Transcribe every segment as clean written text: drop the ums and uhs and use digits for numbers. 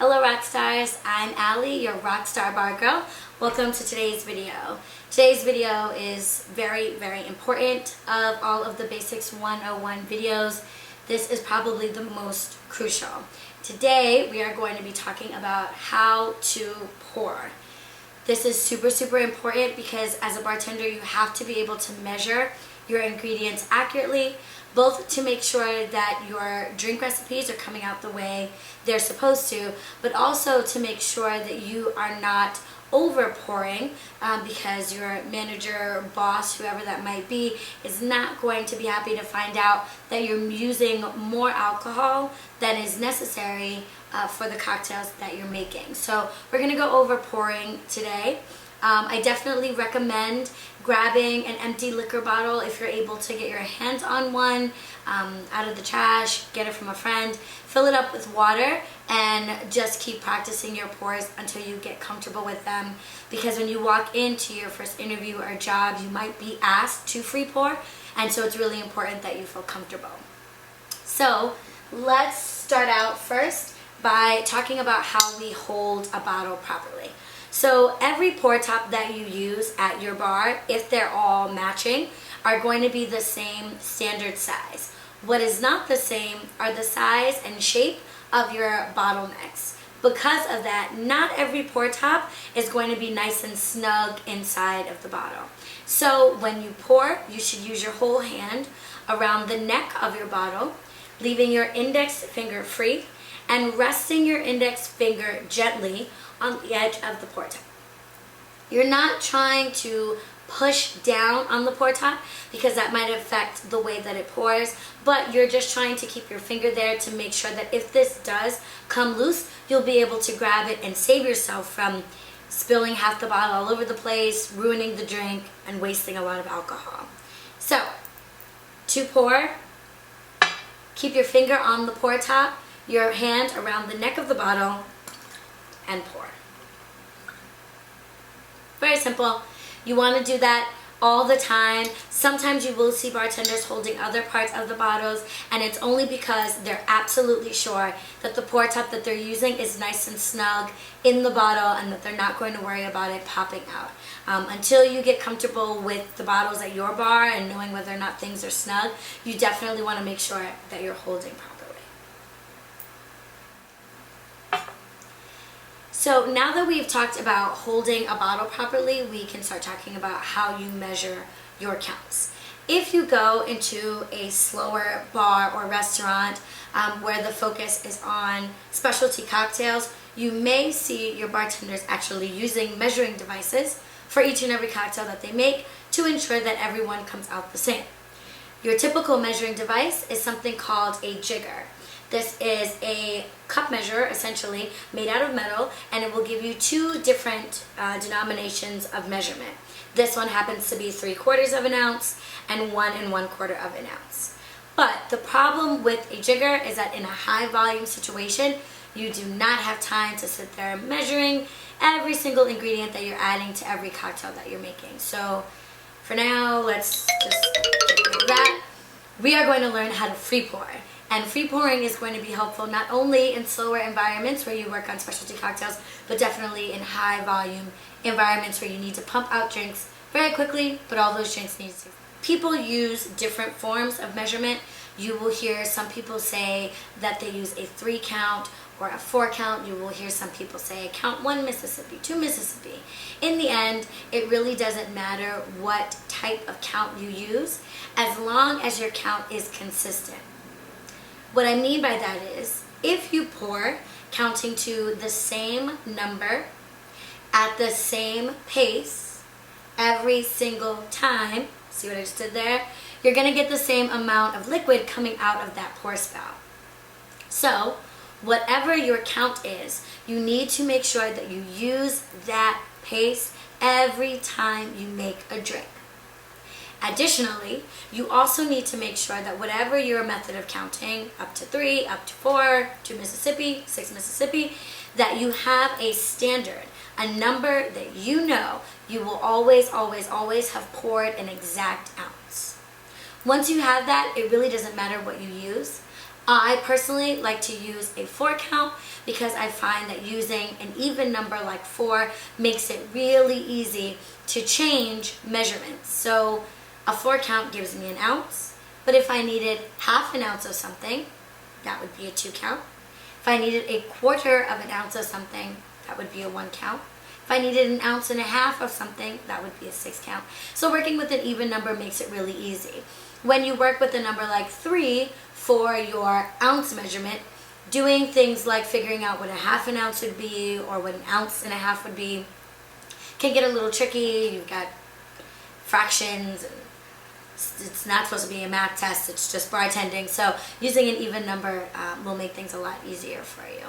Hello Rockstars, I'm Allie, your RockStarBarGirl. Welcome to today's video. Today's video is very, very important. Of all of the Basics 101 videos, this is probably the most crucial. Today we are going to be talking about how to pour. This is super important because as a bartender you have to be able to measure your ingredients accurately, both to make sure that your drink recipes are coming out the way they're supposed to, but also to make sure that you are not over pouring because your manager, boss, whoever that might be, is not going to be happy to find out that you're using more alcohol than is necessary for the cocktails that you're making. So we're going to go over pouring today. I definitely recommend grabbing an empty liquor bottle if you're able to get your hands on one out of the trash, get it from a friend, fill it up with water, and just keep practicing your pours until you get comfortable with them, because when you walk into your first interview or job you might be asked to free pour, and so it's really important that you feel comfortable. So let's start out first by talking about how we hold a bottle properly. So every pour top that you use at your bar, if they're all matching, are going to be the same standard size. What is not the same are the size and shape of your bottlenecks. Because of that, not every pour top is going to be nice and snug inside of the bottle. So when you pour, you should use your whole hand around the neck of your bottle, leaving your index finger free and resting your index finger gently on the edge of the pour top. You're not trying to push down on the pour top because that might affect the way that it pours, but you're just trying to keep your finger there to make sure that if this does come loose, you'll be able to grab it and save yourself from spilling half the bottle all over the place, ruining the drink, and wasting a lot of alcohol. So, to pour, keep your finger on the pour top, your hand around the neck of the bottle, and pour. Very simple. You want to do that all the time. Sometimes you will see bartenders holding other parts of the bottles, and it's only because they're absolutely sure that the pour top that they're using is nice and snug in the bottle and that they're not going to worry about it popping out. Until you get comfortable with the bottles at your bar and knowing whether or not things are snug, you definitely want to make sure that you're holding properly. So now that we've talked about holding a bottle properly, we can start talking about how you measure your counts. If you go into a slower bar or restaurant where the focus is on specialty cocktails, you may see your bartenders actually using measuring devices for each and every cocktail that they make to ensure that everyone comes out the same. Your typical measuring device is something called a jigger. This is a cup measure, essentially, made out of metal, and it will give you two different denominations of measurement. This one happens to be 3/4 of an ounce and 1 1/4 of an ounce. But the problem with a jigger is that in a high volume situation, you do not have time to sit there measuring every single ingredient that you're adding to every cocktail that you're making. So for now, let's just get rid of that. We are going to learn how to free pour. And free pouring is going to be helpful not only in slower environments where you work on specialty cocktails, but definitely in high volume environments where you need to pump out drinks very quickly, but all those drinks need to. People use different forms of measurement. You will hear some people say that they use a 3 count or a 4 count. You will hear some people say count 1 Mississippi, 2 Mississippi. In the end, it really doesn't matter what type of count you use as long as your count is consistent. What I mean by that is, if you pour counting to the same number at the same pace every single time, see what I just did there? You're going to get the same amount of liquid coming out of that pour spout. So, whatever your count is, you need to make sure that you use that pace every time you make a drink. Additionally, you also need to make sure that whatever your method of counting, up to 3, up to 4, 2 Mississippi, 6 Mississippi, that you have a standard, a number that you know you will always have poured an exact ounce. Once you have that, it really doesn't matter what you use. I personally like to use a 4 count because I find that using an even number like 4 makes it really easy to change measurements. So a 4 count gives me an ounce, but if I needed half an ounce of something, that would be a 2 count. If I needed a quarter of an ounce of something, that would be a 1 count. If I needed an ounce and a half of something, that would be a 6 count. So working with an even number makes it really easy. When you work with a number like 3 for your ounce measurement, doing things like figuring out what a half an ounce would be or what an ounce and a half would be can get a little tricky. You've got fractions, and it's not supposed to be a math test, it's just bartending. So using an even number will make things a lot easier for you.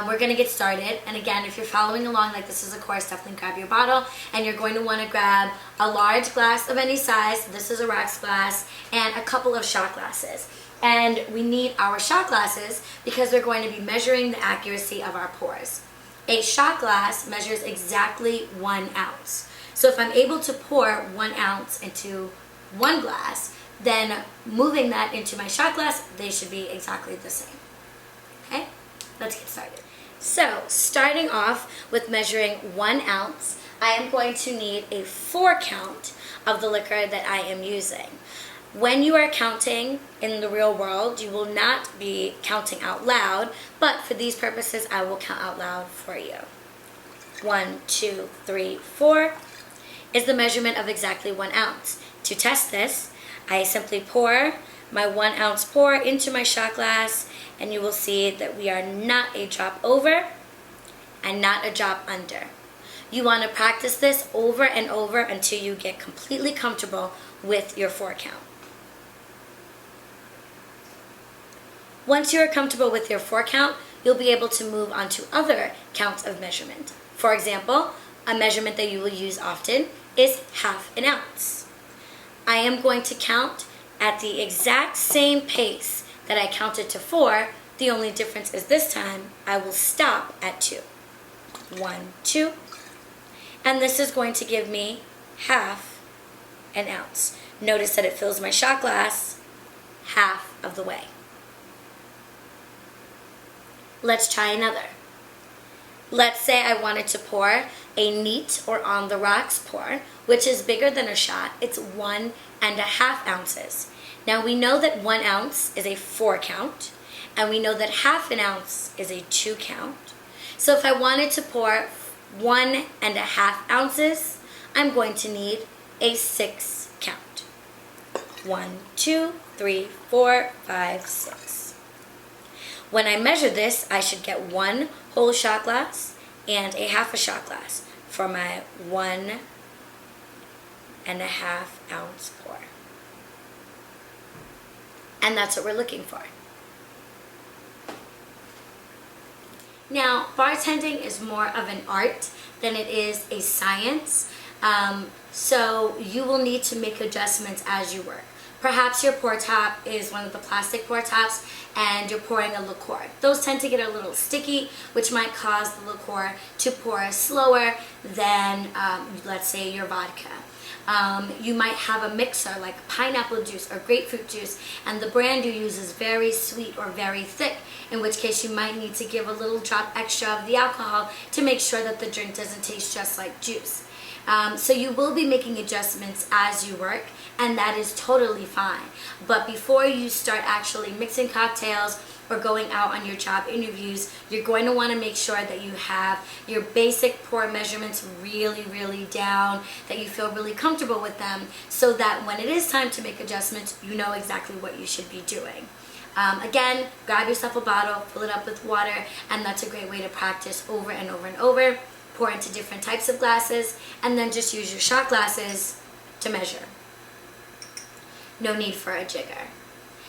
We're going to get started, and again, if you're following along like this is a course, definitely grab your bottle, and you're going to want to grab a large glass of any size. This is a rocks glass, and a couple of shot glasses. And we need our shot glasses because we're going to be measuring the accuracy of our pours. A shot glass measures exactly 1 ounce. So if I'm able to pour 1 ounce into one glass, then moving that into my shot glass, they should be exactly the same. Okay? Let's get started. So, starting off with measuring 1 ounce, I am going to need a 4 count of the liquor that I am using. When you are counting in the real world, you will not be counting out loud, but for these purposes, I will count out loud for you. 1, 2, 3, 4 is the measurement of exactly 1 ounce. To test this, I simply pour my 1 ounce pour into my shot glass, and you will see that we are not a drop over and not a drop under. You want to practice this over and over until you get completely comfortable with your 4 count. Once you are comfortable with your 4 count, you'll be able to move on to other counts of measurement. For example, a measurement that you will use often is half an ounce. I am going to count at the exact same pace that I counted to 4. The only difference is this time I will stop at 2. 1, 2. And this is going to give me half an ounce. Notice that it fills my shot glass half of the way. Let's try another. Let's say I wanted to pour a neat or on the rocks pour, which is bigger than a shot. It's 1.5 ounces. Now we know that 1 ounce is a 4 count, and we know that half an ounce is a 2 count. So if I wanted to pour 1.5 ounces, I'm going to need a 6 count. 1, 2, 3, 4, 5, 6. When I measure this, I should get 1 whole shot glass and a half a shot glass for my 1.5 ounce pour. And that's what we're looking for. Now, bartending is more of an art than it is a science. So you will need to make adjustments as you work. Perhaps your pour top is one of the plastic pour tops and you're pouring a liqueur. Those tend to get a little sticky, which might cause the liqueur to pour slower than, let's say, your vodka. You might have a mixer like pineapple juice or grapefruit juice, and the brand you use is very sweet or very thick, in which case you might need to give a little drop extra of the alcohol to make sure that the drink doesn't taste just like juice. So you will be making adjustments as you work, and that is totally fine. But before you start actually mixing cocktails or going out on your job interviews, you're going to want to make sure that you have your basic pour measurements really, really down, that you feel really comfortable with them, so that when it is time to make adjustments, you know exactly what you should be doing. Again, grab yourself a bottle, fill it up with water, and that's a great way to practice over and over and over. Pour into different types of glasses, and then just use your shot glasses to measure. No need for a jigger.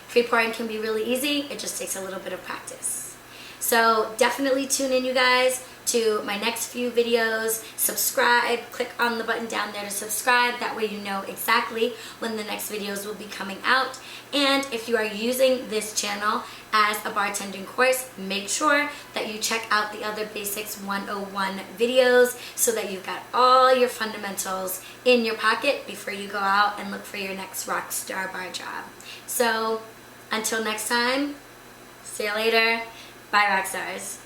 Free pouring can be really easy, it just takes a little bit of practice. So definitely tune in, you guys, to my next few videos. Subscribe, click on the button down there to subscribe, that way you know exactly when the next videos will be coming out. And if you are using this channel as a bartending course, make sure that you check out the other Basics 101 videos so that you've got all your fundamentals in your pocket before you go out and look for your next rock star bar job. So until next time, See you later. Bye, Rockstars.